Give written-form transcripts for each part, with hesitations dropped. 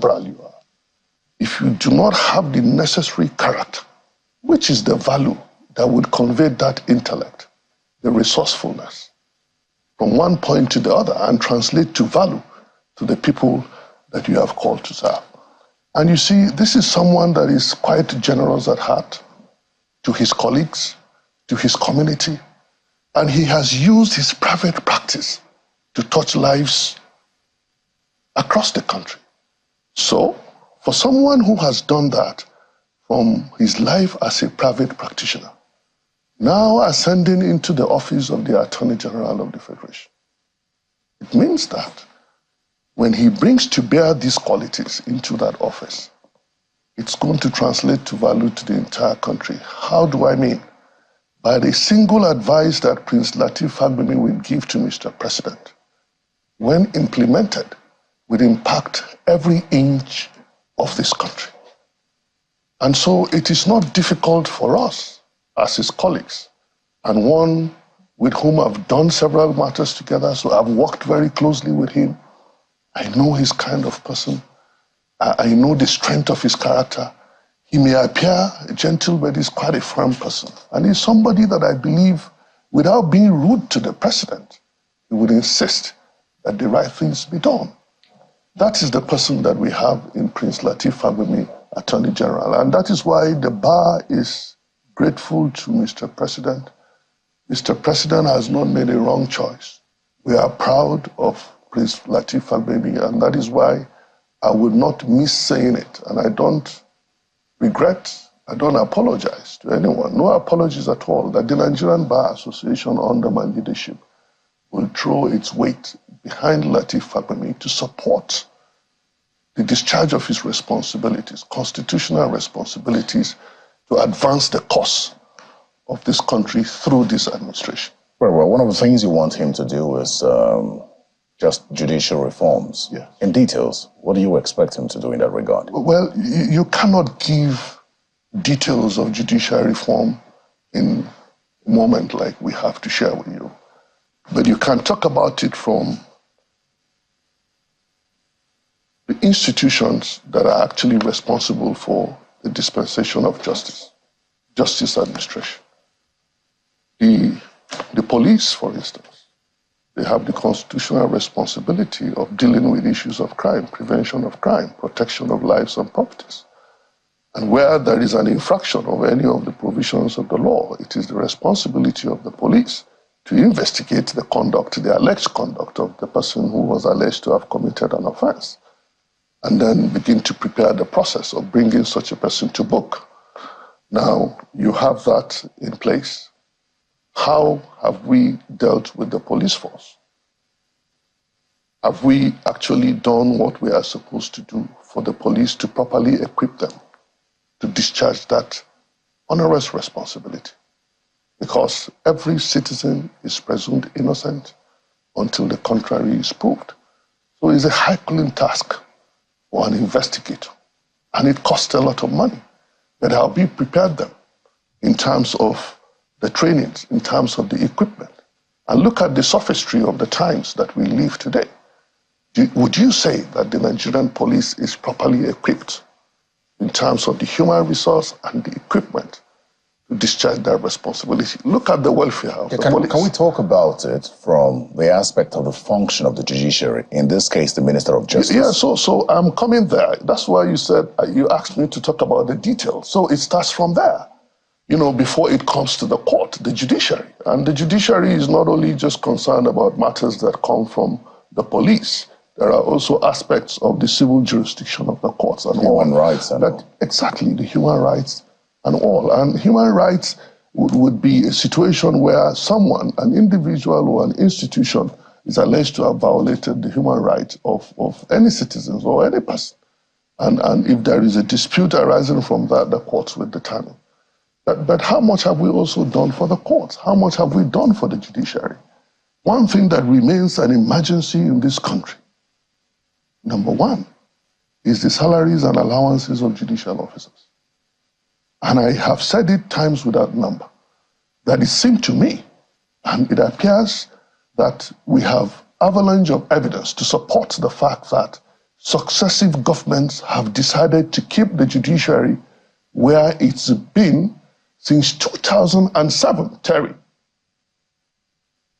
liberal you are, if you do not have the necessary character, which is the value that would convey that intellect, the resourcefulness, from one point to the other and translate to value to the people that you have called to serve. And you see, this is someone that is quite generous at heart to his colleagues, to his community, and he has used his private practice to touch lives across the country. So, for someone who has done that from his life as a private practitioner, now ascending into the office of the Attorney General of the Federation, it means that when he brings to bear these qualities into that office, it's going to translate to value to the entire country. How do I mean? By the single advice that Prince Lateef Fagbemi will give to Mr. President, when implemented, will impact every inch of this country. And so it is not difficult for us as his colleagues, and one with whom I've done several matters together, so I've worked very closely with him. I know his kind of person. I know the strength of his character. He may appear gentle, but he's quite a firm person. And he's somebody that I believe, without being rude to the president, he would insist that the right things be done. That is the person that we have in Prince Lateef Fagbemi, Attorney General. And that is why the bar is grateful to Mr. President. Mr. President has not made a wrong choice. We are proud of Prince Lateef Fagbemi, and that is why I would not miss saying it. And I don't regret, I don't apologize to anyone, no apologies at all, that the Nigerian Bar Association under my leadership will throw its weight behind Lateef Fagbemi to support the discharge of his responsibilities, constitutional responsibilities, to advance the cause of this country through this administration. Very well. One of the things you want him to do is just judicial reforms. Yes. In details, what do you expect him to do in that regard? Well, you cannot give details of judicial reform in a moment like we have to share with you. But you can talk about it from the institutions that are actually responsible for the dispensation of justice, justice administration. The police, for instance, they have the constitutional responsibility of dealing with issues of crime, prevention of crime, protection of lives and properties. And where there is an infraction of any of the provisions of the law, it is the responsibility of the police to investigate the conduct, the alleged conduct of the person who was alleged to have committed an offense, and then begin to prepare the process of bringing such a person to book. Now, you have that in place. How have we dealt with the police force? Have we actually done what we are supposed to do for the police to properly equip them to discharge that onerous responsibility? Because every citizen is presumed innocent until the contrary is proved. So it's a Herculean task for an investigator, and it costs a lot of money. But how we prepared them in terms of the trainings, in terms of the equipment. And look at the sophistry of the times that we live today. Would you say that the Nigerian police is properly equipped in terms of the human resource and the equipment to discharge their responsibility? Look at the welfare of the police. Can we talk about it from the aspect of the function of the judiciary, in this case, the Minister of Justice? Yeah, so I'm coming there. That's why you said, you asked me to talk about the details. So it starts from there. You know, before it comes to the court, the judiciary. And the judiciary is not only just concerned about matters that come from the police. There are also aspects of the civil jurisdiction of the courts and human rights and all. Exactly, the human rights and all. And human rights would be a situation where someone, an individual or an institution, is alleged to have violated the human rights of any citizens or any person. And if there is a dispute arising from that, the courts will determine. But how much have we also done for the courts? How much have we done for the judiciary? One thing that remains an emergency in this country, number one, is the salaries and allowances of judicial officers. And I have said it times without number, that it seemed to me, and it appears that we have avalanche of evidence to support the fact that successive governments have decided to keep the judiciary where it's been since 2007, Terry,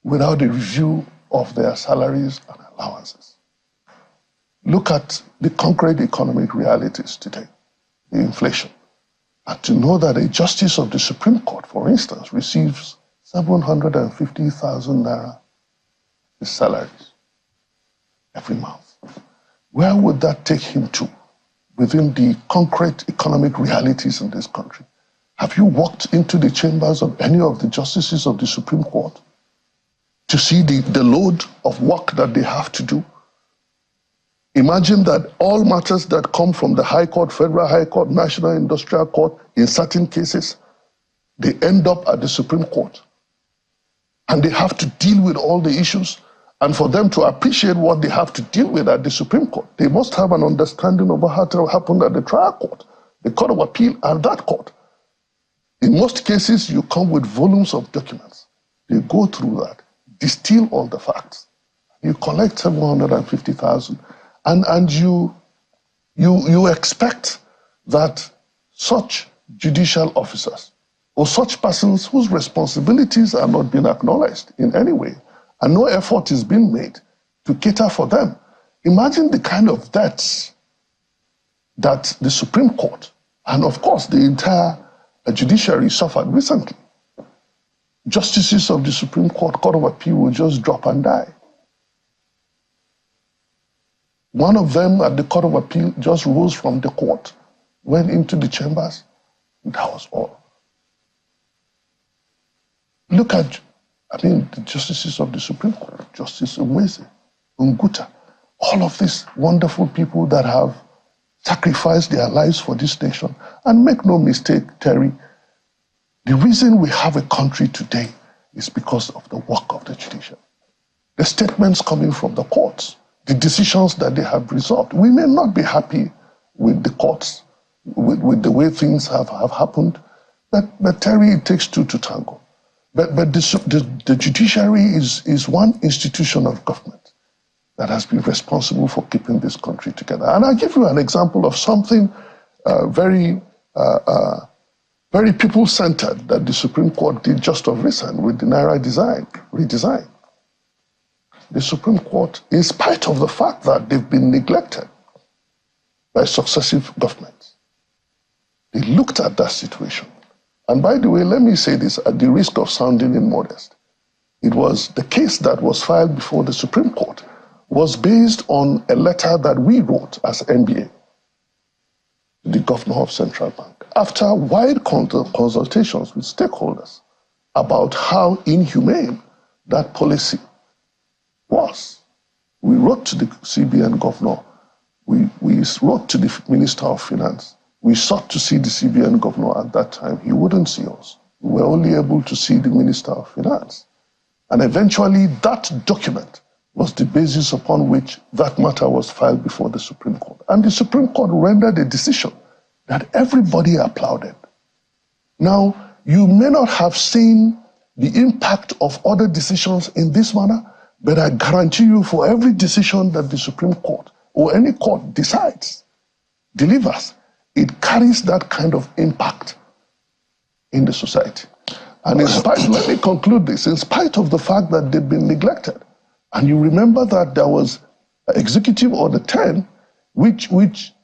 without a review of their salaries and allowances. Look at the concrete economic realities today, the inflation. And to know that a justice of the Supreme Court, for instance, receives 750,000 naira his salaries every month. Where would that take him to within the concrete economic realities in this country? Have you walked into the chambers of any of the justices of the Supreme Court to see the load of work that they have to do? Imagine that all matters that come from the High Court, Federal High Court, National Industrial Court, in certain cases, they end up at the Supreme Court. And they have to deal with all the issues. And for them to appreciate what they have to deal with at the Supreme Court, they must have an understanding of what happened at the trial court, the Court of Appeal, and that court. In most cases, you come with volumes of documents. They go through that, distill all the facts. You collect 750,000, and you expect that such judicial officers or such persons whose responsibilities are not being acknowledged in any way, and no effort is being made to cater for them. Imagine the kind of debts that the Supreme Court, and of course the entire judiciary, suffered recently. Justices of the Supreme Court, Court of Appeal will just drop and die. One of them at the Court of Appeal just rose from the court, went into the chambers, and that was all. Look at, the justices of the Supreme Court, Justice Nweze, Nguta, all of these wonderful people that have sacrificed their lives for this nation. And make no mistake, Terry, the reason we have a country today is because of the work of the judiciary. The statements coming from the courts, the decisions that they have resolved. We may not be happy with the courts, with the way things have happened, but Terry, it takes two to tango. But the judiciary is one institution of government that has been responsible for keeping this country together. And I'll give you an example of something very people-centered that the Supreme Court did just of recent with the Naira redesign. The Supreme Court, in spite of the fact that they've been neglected by successive governments, they looked at that situation. And by the way, let me say this at the risk of sounding immodest. It was the case that was filed before the Supreme Court was based on a letter that we wrote as NBA, the governor of Central Bank, after wide consultations with stakeholders about how inhumane that policy was. We wrote to the CBN governor, we wrote to the Minister of Finance. We sought to see the CBN governor at that time. He wouldn't see us. We were only able to see the Minister of Finance. And eventually that document was the basis upon which that matter was filed before the Supreme Court. And the Supreme Court rendered a decision that everybody applauded. Now, you may not have seen the impact of other decisions in this manner, but I guarantee you for every decision that the Supreme Court or any court decides, delivers, it carries that kind of impact in the society. And in spite, let me conclude this, in spite of the fact that they've been neglected, and you remember that there was Executive Order 10, which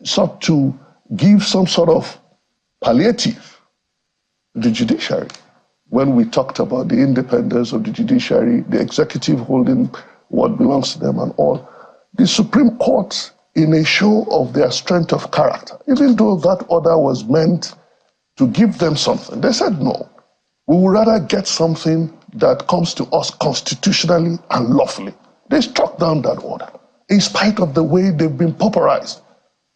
sought to give some sort of palliative to the judiciary. When we talked about the independence of the judiciary, the executive holding what belongs to them and all, the Supreme Court, in a show of their strength of character, even though that order was meant to give them something, they said no. We would rather get something that comes to us constitutionally and lawfully. They struck down that order, in spite of the way they've been pauperized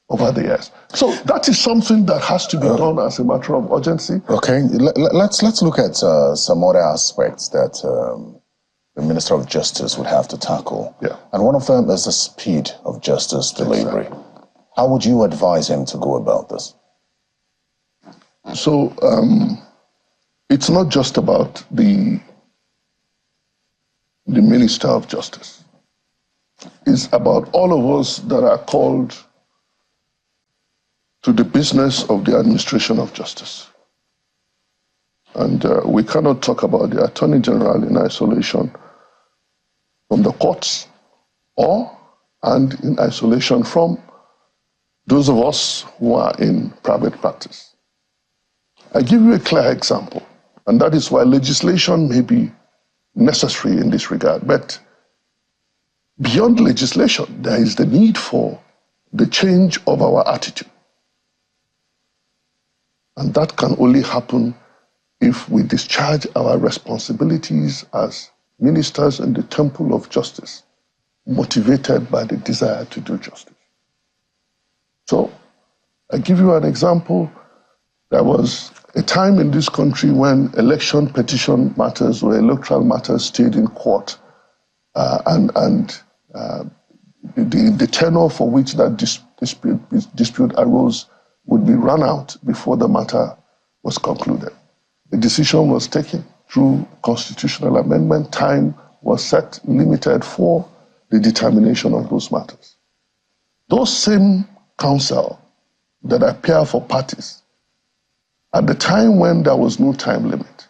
over the years. So that is something that has to be done as a matter of urgency. Okay, let's look at some other aspects that the Minister of Justice would have to tackle. Yeah. And one of them is the speed of justice delivery. Exactly. How would you advise him to go about this? So it's not just about the Minister of Justice. It's about all of us that are called to the business of the administration of justice. And we cannot talk about the Attorney General in isolation from the courts and in isolation from those of us who are in private practice. I give you a clear example, and that is why legislation may be necessary in this regard. But beyond legislation, there is the need for the change of our attitude. And that can only happen if we discharge our responsibilities as ministers in the temple of justice, motivated by the desire to do justice. So, I give you an example. There was a time in this country when election petition matters or electoral matters stayed in court, the tenure for which that dispute arose would be run out before the matter was concluded. The decision was taken through constitutional amendment. Time was set, limited for the determination of those matters. Those same counsel that appear for parties at the time when there was no time limit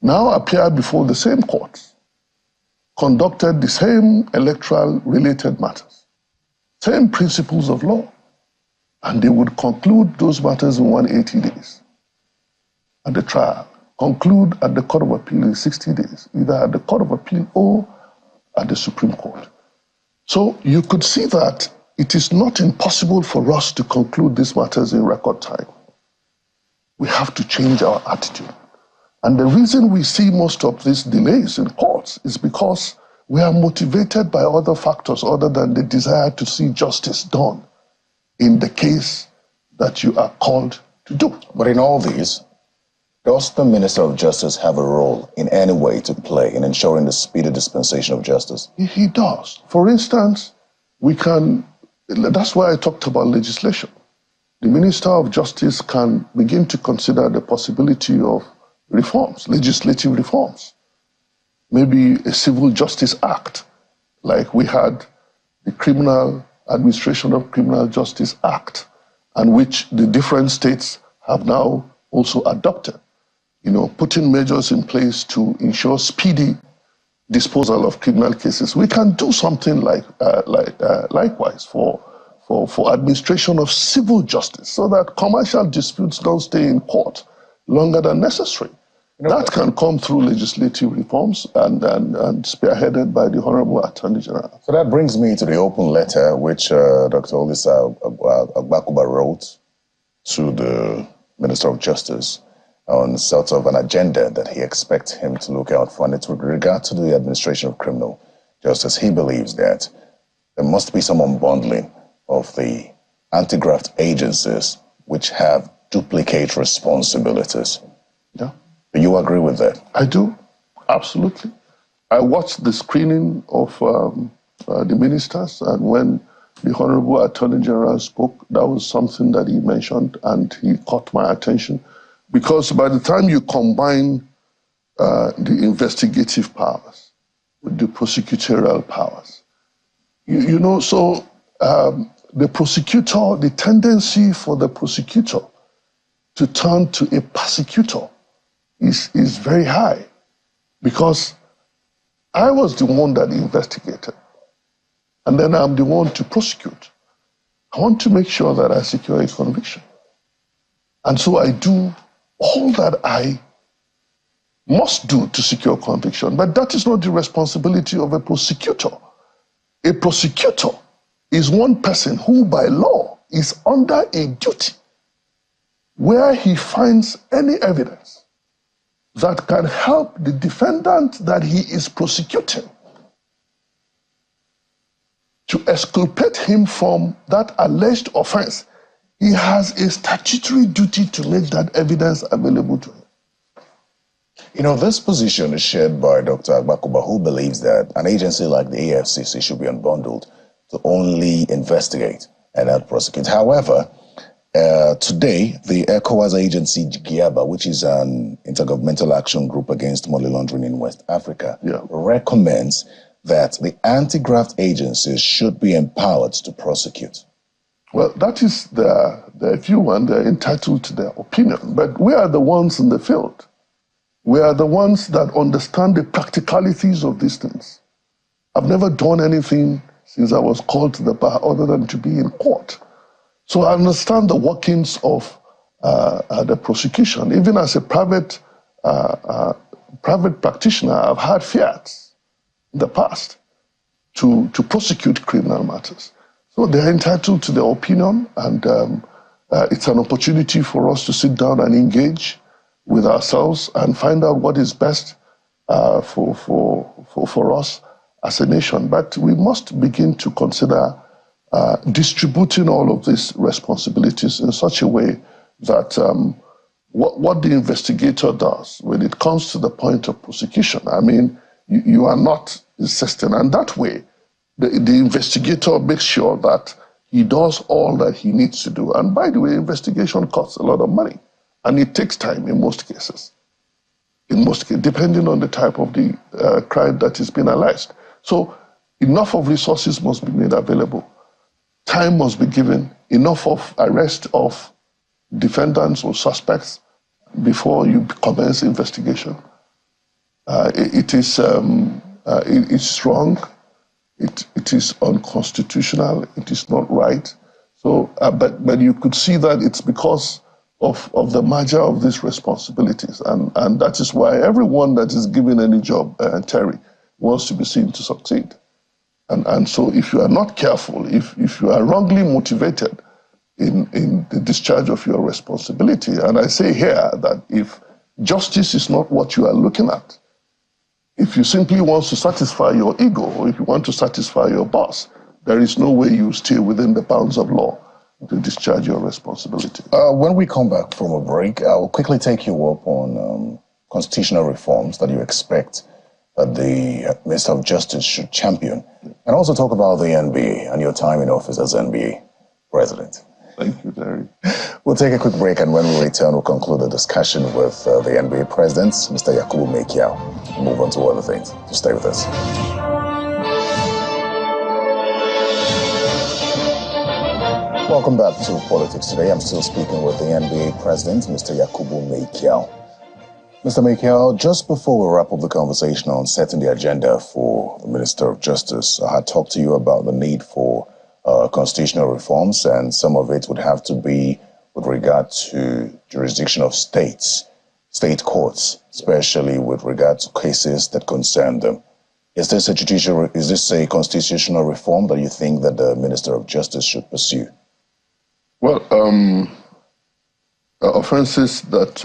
now appear before the same courts, conducted the same electoral related matters, same principles of law, and they would conclude those matters in 180 days at the trial, conclude at the Court of Appeal in 60 days, either at the Court of Appeal or at the Supreme Court. So you could see that it is not impossible for us to conclude these matters in record time. We have to change our attitude. And the reason we see most of these delays in courts is because we are motivated by other factors other than the desire to see justice done in the case that you are called to do. But in all these, does the Minister of Justice have a role in any way to play in ensuring the speedy dispensation of justice? He does. For instance, that's why I talked about legislation. The Minister of Justice can begin to consider the possibility of reforms, legislative reforms. Maybe a Civil Justice Act, like we had the Criminal Administration of Criminal Justice Act, and which the different states have now also adopted. Putting measures in place to ensure speedy disposal of criminal cases. We can do something likewise for administration of civil justice, so that commercial disputes don't stay in court longer than necessary. That can come through legislative reforms and spearheaded by the Honorable Attorney General. So that brings me to the open letter which Dr. Olisa Agbakuba wrote to the Minister of Justice on sort of an agenda that he expects him to look out for. And it's with regard to the administration of criminal justice. He believes that there must be some unbundling of the anti-graft agencies which have duplicate responsibilities. Yeah. Do you agree with that? I do, absolutely. I watched the screening of the ministers, and when the Honorable Attorney General spoke, that was something that he mentioned, and he caught my attention. Because by the time you combine the investigative powers with the prosecutorial powers, the prosecutor, the tendency for the prosecutor to turn to a persecutor is very high, because I was the one that investigated, and then I'm the one to prosecute. I want to make sure that I secure a conviction. And so I do all that I must do to secure conviction, but that is not the responsibility of a prosecutor. A prosecutor is one person who by law is under a duty where he finds any evidence that can help the defendant that he is prosecuting to exculpate him from that alleged offense. He has a statutory duty to make that evidence available to him. This position is shared by Dr. Agbakuba, who believes that an agency like the AFCC should be unbundled to only investigate and not prosecute. However, today, the ECOWAS agency, GIABA, which is an intergovernmental action group against money laundering in West Africa, recommends that the anti-graft agencies should be empowered to prosecute. Well, that is their view, and they're entitled to their opinion. But we are the ones in the field. We are the ones that understand the practicalities of these things. I've never done anything since I was called to the bar other than to be in court. So I understand the workings of the prosecution. Even as a private practitioner, I've had fiats in the past to prosecute criminal matters. So they're entitled to their opinion, and it's an opportunity for us to sit down and engage with ourselves and find out what is best for us as a nation. But we must begin to consider distributing all of these responsibilities in such a way that what the investigator does when it comes to the point of prosecution, I mean, you are not insisting. And that way, the investigator makes sure that he does all that he needs to do. And by the way, investigation costs a lot of money, and it takes time in most cases. Depending on the type of the crime that is being alleged. So enough of resources must be made available. Time must be given, enough of arrest of defendants or suspects before you commence investigation. It is wrong. It is unconstitutional. It is not right. So, but you could see that it's because of the merger of these responsibilities, and that is why everyone that is given any job, Terry, wants to be seen to succeed. And so if you are not careful, if you are wrongly motivated in the discharge of your responsibility, and I say here that if justice is not what you are looking at, if you simply want to satisfy your ego, or if you want to satisfy your boss, there is no way you stay within the bounds of law to discharge your responsibility. When we come back from a break, I will quickly take you up on constitutional reforms that you expect that the Minister of Justice should champion, and also talk about the NBA and your time in office as NBA President. Thank you, Terry. We'll take a quick break, and when we return, we'll conclude the discussion with the NBA President, Mr. Yakubu Mekiao. We'll move on to other things. So stay with us. Welcome back to Politics Today. I'm still speaking with the NBA President, Mr. Yakubu Mekiao. Mr. Mekiao, just before we wrap up the conversation on setting the agenda for the Minister of Justice, I had talked to you about the need for constitutional reforms, and some of it would have to be with regard to jurisdiction of states, state courts, especially with regard to cases that concern them. Is this a constitutional reform that you think that the Minister of Justice should pursue? Well, offenses that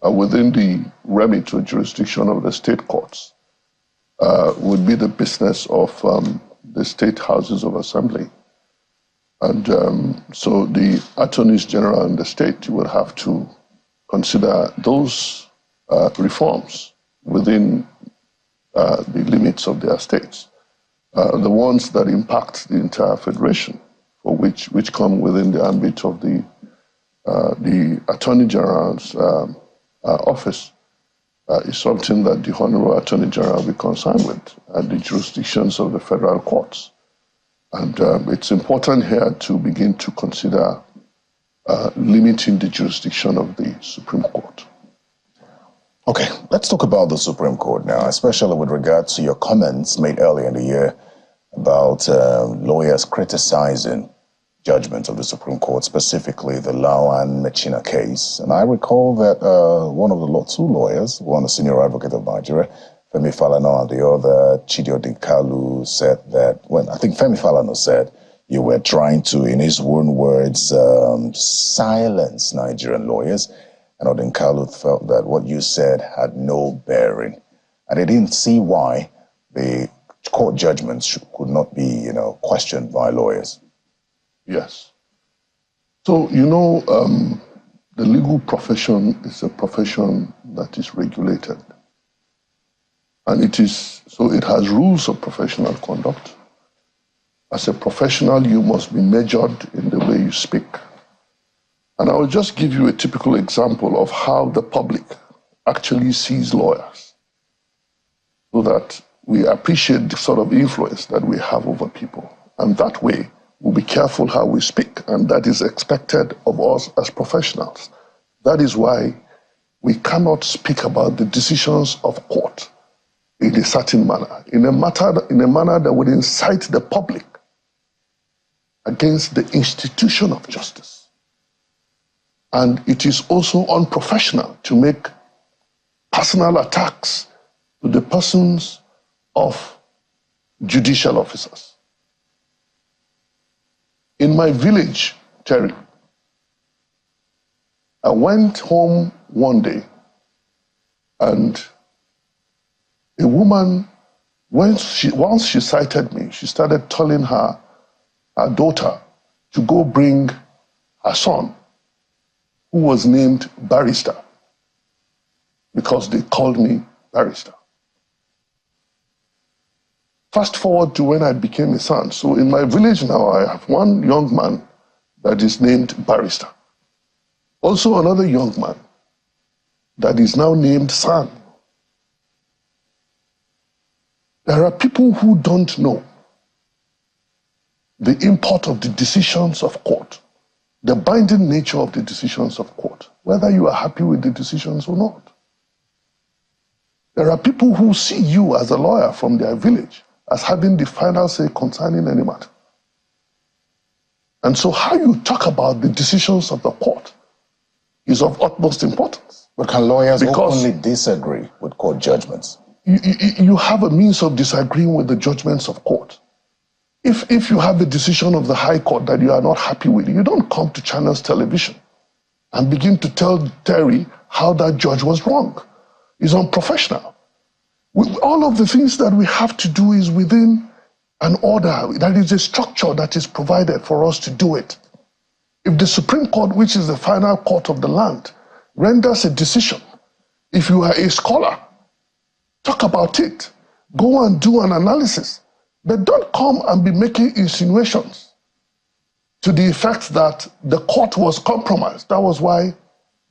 are within the remit or jurisdiction of the state courts would be the business of the state houses of assembly. And so the attorneys general in the state will have to consider those reforms within the limits of their states. The ones that impact the entire federation, for which come within the ambit of the Attorney General's office, is something that the Honorable Attorney General will be concerned with at the jurisdictions of the federal courts. And it's important here to begin to consider limiting the jurisdiction of the Supreme Court. Okay, let's talk about the Supreme Court now, especially with regard to your comments made earlier in the year about lawyers criticizing judgment of the Supreme Court, specifically the Lawan Mechina case. And I recall that one of the two lawyers, one the senior advocate of Nigeria, Femi Falana, and the other, Chidi Odinkalu, said that, well, I think Femi Falana said you were trying to, in his own words, silence Nigerian lawyers. And Odinkalu felt that what you said had no bearing. And they didn't see why the court judgments could not be, questioned by lawyers. Yes. So, the legal profession is a profession that is regulated. And it has rules of professional conduct. As a professional, you must be measured in the way you speak. And I will just give you a typical example of how the public actually sees lawyers, so that we appreciate the sort of influence that we have over people. And that way, we'll be careful how we speak, and that is expected of us as professionals. That is why we cannot speak about the decisions of court in a certain manner, in a manner that would incite the public against the institution of justice. And it is also unprofessional to make personal attacks to the persons of judicial officers. In my village, Terry, I went home one day and a woman, once she sighted me, she started telling her daughter to go bring her son, who was named Barrister, because they called me Barrister. Fast forward to when I became a son. So in my village now, I have one young man that is named Barrister. Also another young man that is now named Son. There are people who don't know the import of the decisions of court, the binding nature of the decisions of court, whether you are happy with the decisions or not. There are people who see you as a lawyer from their village as having the final say concerning any matter. And so how you talk about the decisions of the court is of utmost importance. But can lawyers openly disagree with court judgments? You have a means of disagreeing with the judgments of court. If you have a decision of the High Court that you are not happy with, you don't come to Channels Television and begin to tell Terry how that judge was wrong. It's unprofessional. All of the things that we have to do is within an order. That is a structure that is provided for us to do it. If the Supreme Court, which is the final court of the land, renders a decision, if you are a scholar, talk about it. Go and do an analysis. But don't come and be making insinuations to the effect that the court was compromised. That was why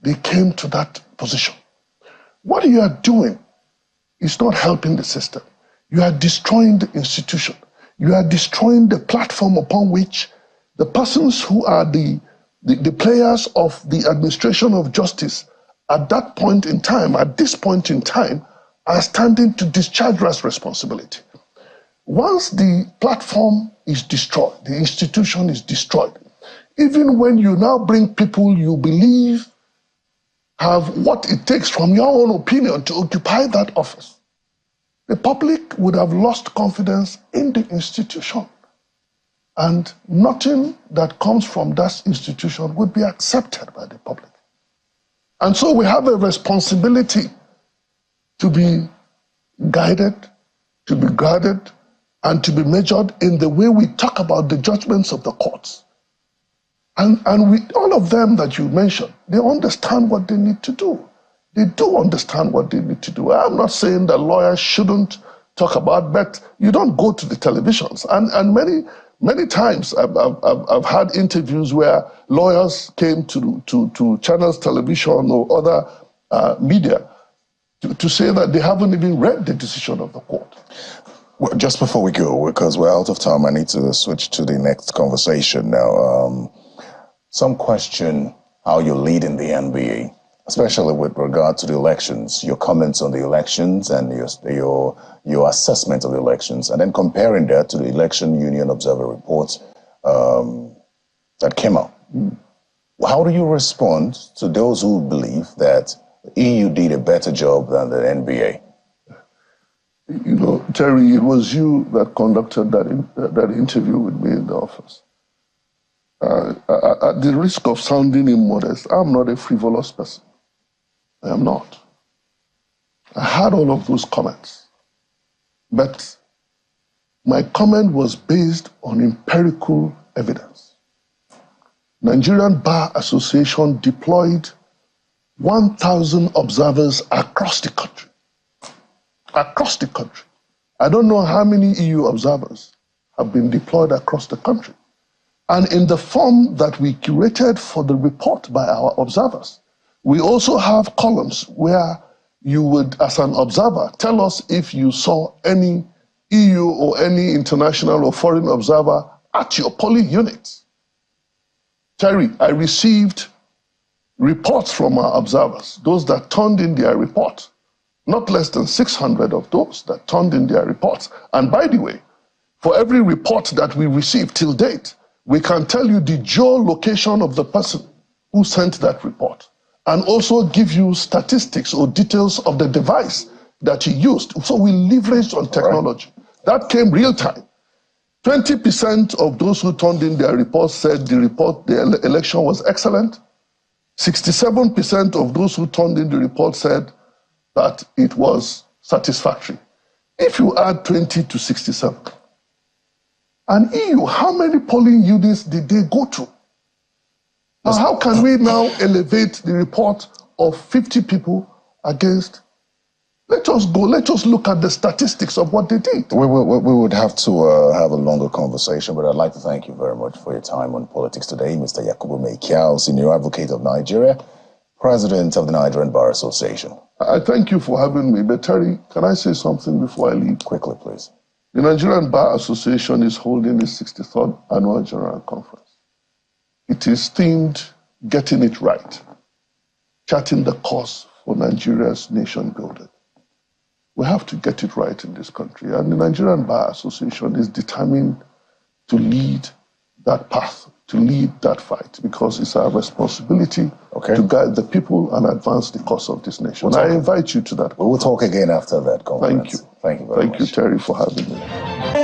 they came to that position. What you are doing is not helping the system. You are destroying the institution. You are destroying the platform upon which the persons who are the players of the administration of justice at that point in time, at this point in time, are standing to discharge their responsibility. Once the platform is destroyed, the institution is destroyed, even when you now bring people you believe have what it takes from your own opinion to occupy that office, the public would have lost confidence in the institution, and nothing that comes from that institution would be accepted by the public. And so we have a responsibility to be guided, to be guarded, and to be measured in the way we talk about the judgments of the courts. And all of them that you mentioned, they understand what they need to do. They do understand what they need to do. I'm not saying that lawyers shouldn't talk about, but you don't go to the televisions. And many times I've had interviews where lawyers came to Channels Television or other media to say that they haven't even read the decision of the court. Well, just before we go, because we're out of time, I need to switch to the next conversation now. Some question how you lead in the NBA, especially with regard to the elections, your comments on the elections and your assessment of the elections, and then comparing that to the Election Union Observer report that came out. How do you respond to those who believe that the EU did a better job than the NBA? You know, Terry, it was you that conducted that interview with me in the office. At the risk of sounding immodest, I'm not a frivolous person. I am not. I had all of those comments. But my comment was based on empirical evidence. Nigerian Bar Association deployed 1,000 observers across the country. Across the country. I don't know how many EU observers have been deployed across the country. And in the form that we curated for the report by our observers, we also have columns where you would, as an observer, tell us if you saw any EU or any international or foreign observer at your polling unit. Terry, I received reports from our observers, those that turned in their report, not less than 600 of those that turned in their reports. And by the way, for every report that we received till date, we can tell you the geolocation of the person who sent that report, and also give you statistics or details of the device that he used. So we leveraged on technology. Right. That came real time. 20% of those who turned in their reports said the election was excellent. 67% of those who turned in the report said that it was satisfactory. If you add 20 to 67, and EU, how many polling units did they go to? Now, how can we now elevate the report of 50 people against? Let us look at the statistics of what they did. We would have to have a longer conversation, but I'd like to thank you very much for your time on Politics Today, Mr. Yakubu Mekiao, Senior Advocate of Nigeria, President of the Nigerian Bar Association. I thank you for having me, but Terry, can I say something before I leave? Quickly, please. The Nigerian Bar Association is holding its 63rd Annual General Conference. It is themed Getting It Right, charting the course for Nigeria's nation building. We have to get it right in this country, and the Nigerian Bar Association is determined to lead that path, to lead that fight, because it's our responsibility to guide the people and advance the cause of this nation. I invite you to that. We'll talk again after that conference. Thank you. Thank you very much. Thank you, Terry, for having me.